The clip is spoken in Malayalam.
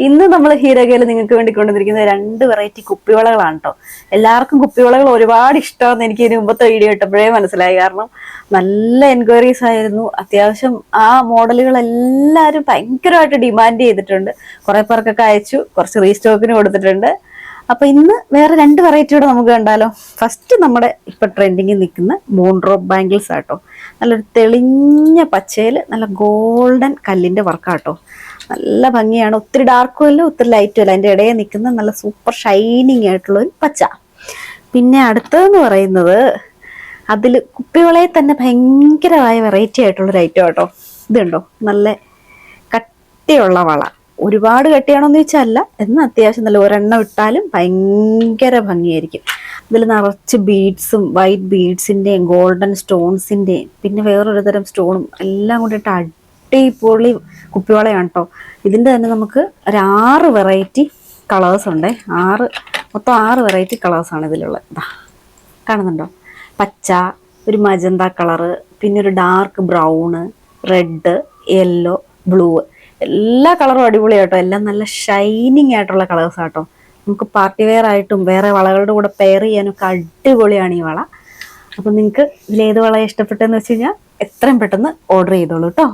ഇന്ന് നമ്മൾ ഹീരോഗയിൽ നിങ്ങൾക്ക് വേണ്ടി കൊണ്ടുവന്നിരിക്കുന്ന 2 വെറൈറ്റി കുപ്പിവളകളാണ് കേട്ടോ. എല്ലാവർക്കും കുപ്പിവളകൾ ഒരുപാട് ഇഷ്ടമെന്ന് എനിക്ക് ഇതിന് മുമ്പത്തെ വീഡിയോ ഇട്ടപ്പോഴേ മനസ്സിലായി. കാരണം നല്ല എൻക്വയറീസ് ആയിരുന്നു. അത്യാവശ്യം ആ മോഡലുകൾ എല്ലാവരും ഭയങ്കരമായിട്ട് ഡിമാൻഡ് ചെയ്തിട്ടുണ്ട്. കുറെ പേർക്കൊക്കെ അയച്ചു, കുറച്ച് റീസ്റ്റോക്കിന് കൊടുത്തിട്ടുണ്ട്. അപ്പൊ ഇന്ന് വേറെ 2 വെറൈറ്റിയോടെ നമുക്ക് കണ്ടാലോ. ഫസ്റ്റ് നമ്മുടെ ഇപ്പൊ ട്രെൻഡിങ്ങിൽ നിൽക്കുന്ന മൂൺ ഡ്രോപ്പ് ബാംഗിൾസ് ആട്ടോ. നല്ലൊരു തെളിഞ്ഞ പച്ചയില് നല്ല ഗോൾഡൻ കല്ലിന്റെ വർക്കാട്ടോ. നല്ല ഭംഗിയാണ്. ഒത്തിരി ഡാർക്കും അല്ല ഒത്തിരി ലൈറ്റും അല്ല, അതിന്റെ ഇടയിൽ നിൽക്കുന്ന നല്ല സൂപ്പർ ഷൈനിങ് ആയിട്ടുള്ള ഒരു പച്ച. പിന്നെ അടുത്തതെന്ന് പറയുന്നത് അതിൽ കുപ്പിവളയെ തന്നെ ഭയങ്കരമായ വെറൈറ്റി ആയിട്ടുള്ളൊരു ഐറ്റം കേട്ടോ. ഇതുണ്ടോ, നല്ല കട്ടിയുള്ള വള. ഒരുപാട് കട്ടിയാണോന്ന് ചോദിച്ചാൽ അല്ല, എന്നാൽ അത്യാവശ്യം നല്ല ഒരെണ്ണം ഇട്ടാലും ഭയങ്കര ഭംഗിയായിരിക്കും. ഇതിൽ നിറച്ച് ബീഡ്സും വൈറ്റ് ബീഡ്സിന്റെയും ഗോൾഡൻ സ്റ്റോൺസിന്റെയും പിന്നെ വേറൊരു തരം സ്റ്റോണും എല്ലാം കൊണ്ടിട്ട് അടിപൊളി കുപ്പിവളയാണ് കേട്ടോ. ഇതിന്റെ തന്നെ നമുക്ക് ഒരു 6 വെറൈറ്റി കളേഴ്സ് ഉണ്ട്. മൊത്തം 6 വെറൈറ്റി കളേഴ്സാണ് ഇതിലുള്ളത്. കാണുന്നുണ്ടോ? പച്ച, ഒരു മജന്ത കളറ്, പിന്നെ ഒരു dark brown, red, yellow, blue. എല്ലാ കളറും അടിപൊളിയാട്ടോ. എല്ലാം നല്ല ഷൈനിങ് ആയിട്ടുള്ള കളേഴ്സ് ആട്ടോ. നമുക്ക് പാർട്ടി വെയർ ആയിട്ടും വേറെ വളകളുടെ കൂടെ പെയർ ചെയ്യാനൊക്കെ അടിപൊളിയാണ് ഈ വള. അപ്പം നിങ്ങൾക്ക് ഇതിലേത് വള ഇഷ്ടപ്പെട്ടെന്ന് വെച്ച് കഴിഞ്ഞാൽ എത്രയും പെട്ടെന്ന് ഓർഡർ ചെയ്തോളൂ കേട്ടോ.